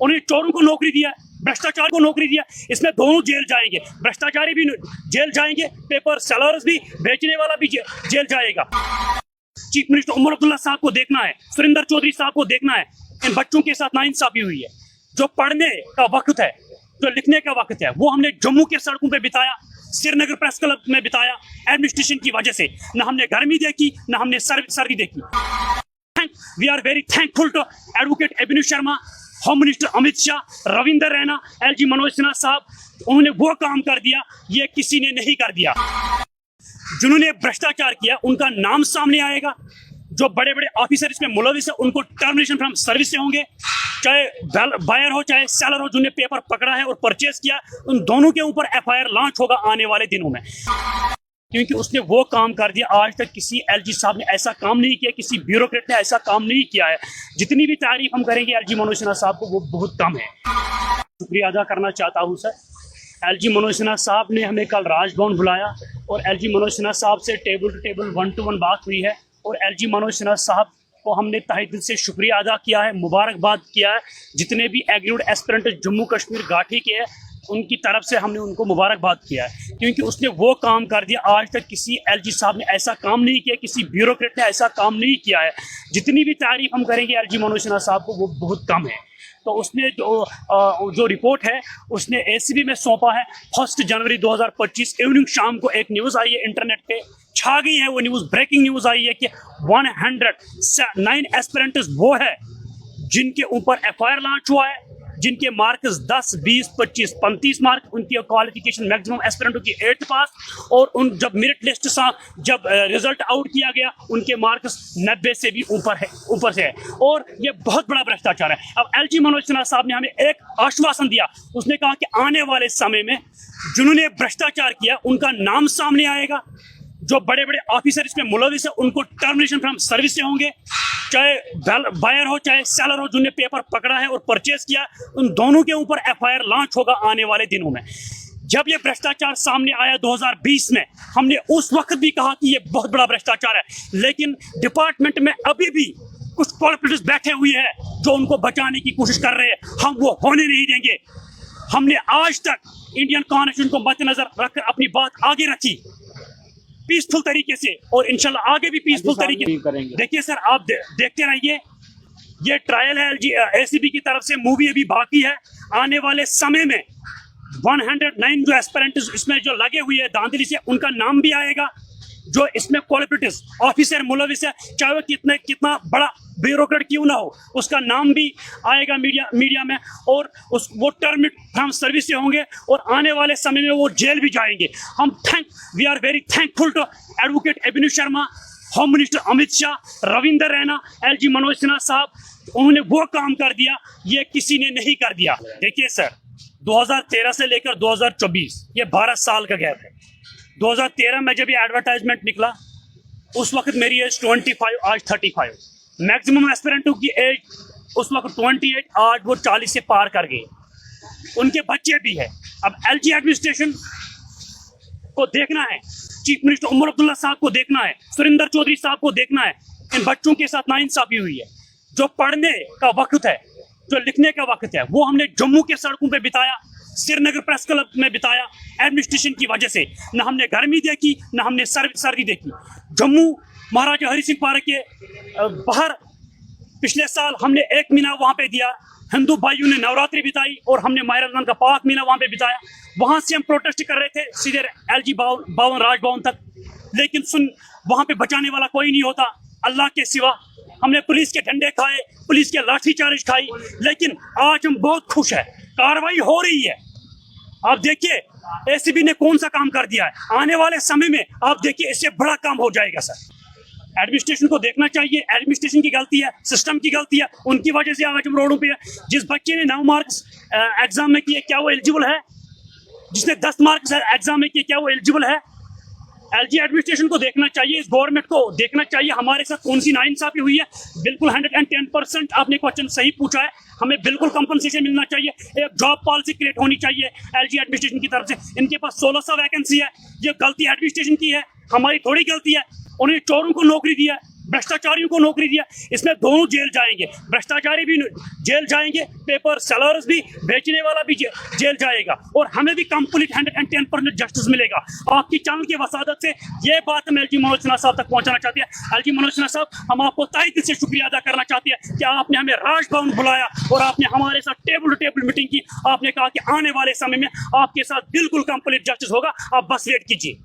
उन्हें चोरों को नौकरी दिया, भ्रष्टाचार को नौकरी दिया। इसमें दोनों जेल जाएंगे, भ्रष्टाचारी भी जेल जाएंगे, पेपर सेलर्स भी, बेचने वाला भी जेल जाएगा। चीफ मिनिस्टर उमर अब्दुल्ला साहब को देखना है, सुरेंद्र चौधरी साहब को देखना है। इन बच्चों के साथ नाइंसाफी हुई है। जो पढ़ने का वक्त है, जो लिखने का वक्त है, वो हमने जम्मू के सड़कों पे बिताया, श्रीनगर प्रेस क्लब में बिताया एडमिनिस्ट्रेशन की वजह से। न हमने गर्मी देखी, न हमने सर्दी देखी। We are very thankful to advocate Abhinav Sharma, home minister Amit Shah, Ravinder Raina, LG Manoj Sinha साहब। उन्होंने वो काम कर दिया, ये किसी ने नहीं कर दिया। जिन्होंने भ्रष्टाचार किया उनका नाम सामने आएगा। जो बड़े बड़े ऑफिसर इसमें मुलविस है, उनको टर्मिनेशन फ्रॉम सर्विस से होंगे, चाहे बायर हो चाहे सेलर हो। जिन्होंने पेपर पकड़ा है और परचेज किया, उन दोनों के ऊपर एफआईआर लॉन्च होगा आने वाले दिनों में, क्योंकि उसने वो काम कर दिया। आज तक किसी एलजी साहब ने ऐसा काम नहीं किया, किसी ब्यूरोक्रेट ने ऐसा काम नहीं किया है। जितनी भी तारीफ हम करेंगे एलजी मनोज सिन्हा साहब को, वो बहुत कम है। शुक्रिया अदा करना चाहता हूँ सर। एलजी मनोज सिन्हा साहब ने हमें कल राजभवन बुलाया और एलजी मनोज सिन्हा साहब से टेबल टू टेबल 1-to-1 बात हुई है और एलजी मनोज सिन्हा साहब को हमने तहे दिल से शुक्रिया अदा किया है, मुबारकबाद किया है। जितने भी एग्रीड एस्पिरेंट जम्मू कश्मीर घाटी के हैं, उनकी तरफ से हमने उनको मुबारकबाद किया है, क्योंकि उसने वो काम कर दिया। आज तक किसी एलजी साहब ने ऐसा काम नहीं किया, किसी ब्यूरोक्रेट ने ऐसा काम नहीं किया है। जितनी भी तारीफ हम करेंगे एलजी मनोज सिन्हा साहब को, वो बहुत कम है। तो उसने जो रिपोर्ट है उसने एसीबी में सौंपा है। 1 जनवरी 2025 इवनिंग शाम को एक न्यूज़ आई है, इंटरनेट पे छा गई है वो न्यूज़, ब्रेकिंग न्यूज़ आई है कि 109 एस्पिरेंट्स वो है जिनके ऊपर एफआईआर लॉन्च हुआ है, जिनके मार्क्स 10, 20, 25, 35 मार्क, उनकी क्वालिफिकेशन मैक्सिमम एस्पिरेंटों की 8th पास, और उन जब मेरिट लिस्ट जब रिजल्ट आउट किया गया, उनके मार्क्स 90 से भी ऊपर से है। और ये बहुत बड़ा भ्रष्टाचार है। अब एलजी मनोज सिन्हा साहब ने हमें एक आश्वासन दिया। उसने कहा कि आने वाले समय में जिन्होंने भ्रष्टाचार किया उनका नाम सामने आएगा। जो बड़े बड़े ऑफिसर इसमें मुलविस है, उनको टर्मिनेशन फ्रॉम सर्विस से होंगे, चाहे बायर हो चाहे सेलर हो। जिन्होंने पेपर पकड़ा है और परचेज किया, उन दोनों के ऊपर एफआईआर लॉन्च होगा आने वाले दिनों में। जब ये भ्रष्टाचार सामने आया 2020 में, हमने उस वक्त भी कहा कि ये बहुत बड़ा भ्रष्टाचार है, लेकिन डिपार्टमेंट में अभी भी कुछ कॉर्पोरेट्स बैठे हुए हैं जो उनको बचाने की कोशिश कर रहे हैं। हम वो होने नहीं देंगे। हमने आज तक इंडियन कॉन्स्टिट्यूशन को मद्देनजर रखकर अपनी बात आगे रखी पीसफुल तरीके से, और इंशाल्लाह आगे भी पीसफुल तरीके से करेंगे। देखिए सर, आप देखते रहिए, ये ट्रायल है एसीबी की तरफ से, मूवी अभी बाकी है। आने वाले समय में 109 जो एस्पिरेंट इसमें जो लगे हुए हैं धांधली से, उनका नाम भी आएगा। जो इसमें क्वालिफिकेटिव ऑफिसर मुलविस है, चाहे वो कितना बड़ा ब्यूरोक्रेट क्यों ना हो, उसका नाम भी आएगा मीडिया में, और वो टर्म फ्रॉम सर्विस से होंगे और आने वाले समय में वो जेल भी जाएंगे। We are very thankful to advocate Abhinav Sharma, home minister Amit Shah, Ravinder Raina, LG Manoj Sinha साहब। उन्होंने वो काम कर दिया, ये किसी ने नहीं कर दिया। देखिए सर, 2013 से लेकर 2024 ये 12 साल का गैप है। 2013 में जब ये एडवर्टाइजमेंट निकला, उस वक्त मेरी एज 25, आज 35। मैक्सिमम एस्पिरेंटों की एज उस वक्त 28, आज वो 40 से पार कर गए। उनके बच्चे भी है। अब एलजी एडमिनिस्ट्रेशन को देखना है, चीफ मिनिस्टर उमर अब्दुल्ला साहब को देखना है, सुरेंद्र चौधरी साहब को देखना है। इन बच्चों के साथ नाइंसाफी हुई है। जो पढ़ने का वक्त है, जो लिखने का वक्त है, वो हमने जम्मू के सड़कों पे बिताया, श्रीनगर प्रेस क्लब में बिताया एडमिनिस्ट्रेशन की वजह से। न हमने गर्मी देखी, न हमने सर्दी देखी। जम्मू महाराजा हरि सिंह पार्क के बाहर पिछले साल हमने 1 महीना वहाँ पे दिया। हिंदू भाइयों ने नवरात्रि बिताई और हमने माह रमजान का पाक महीना वहाँ पे बिताया। वहाँ से हम प्रोटेस्ट कर रहे थे सीधे एलजी भवन राजभवन तक, लेकिन वहाँ पे बचाने वाला कोई नहीं होता अल्लाह के सिवा। हमने पुलिस के डंडे खाए, पुलिस के लाठीचार्ज खाई, लेकिन आज हम बहुत खुश हैं, कार्रवाई हो रही है। आप देखिए एसीबी ने कौन सा काम कर दिया है। आने वाले समय में आप देखिए इससे बड़ा काम हो जाएगा सर। एडमिनिस्ट्रेशन को देखना चाहिए, एडमिनिस्ट्रेशन की गलती है, सिस्टम की गलती है, उनकी वजह से आज हम रोडों पे है। जिस बच्चे ने 9 मार्क्स एग्जाम में किए, क्या वो एलिजिबल है? जिसने 10 मार्क्स एग्जाम में किए, क्या वो एलिजिबल है? एलजी एडमिनिस्ट्रेशन को देखना चाहिए, इस गवर्नमेंट को देखना चाहिए हमारे साथ कौन सी नाइंसाफी हुई है। बिल्कुल 110% आपने क्वेश्चन सही पूछा है। हमें बिल्कुल कंपनसेशन मिलना चाहिए, एक जॉब पॉलिसी क्रिएट होनी चाहिए एलजी एडमिनिस्ट्रेशन की तरफ से। इनके पास 1600 वैकेंसी है, ये गलती एडमिनिस्ट्रेशन की है, हमारी थोड़ी गलती है। उन्हें चोरों को नौकरी दिया, भ्रष्टाचारियों को नौकरी दिया, इसमें दोनों जेल जाएंगे, भ्रष्टाचारी भी जेल जाएंगे, पेपर सेलर्स भी, बेचने वाला भी जेल जाएगा, और हमें भी कंप्लीट 110% जस्टिस मिलेगा। आपकी चैनल की वसादत से ये बात हम एलजी मनोज सिन्हा साहब तक पहुंचाना चाहते हैं। एलजी मनोज सिन्हा साहब, हम आपको तहे दिल से शुक्रिया अदा करना चाहते हैं कि आपने हमें राजभवन बुलाया और आपने हमारे साथ टेबल टू टेबल मीटिंग की। आपने कहा कि आने वाले समय में आपके साथ बिल्कुल कंप्लीट जस्टिस होगा, आप बस वेट कीजिए।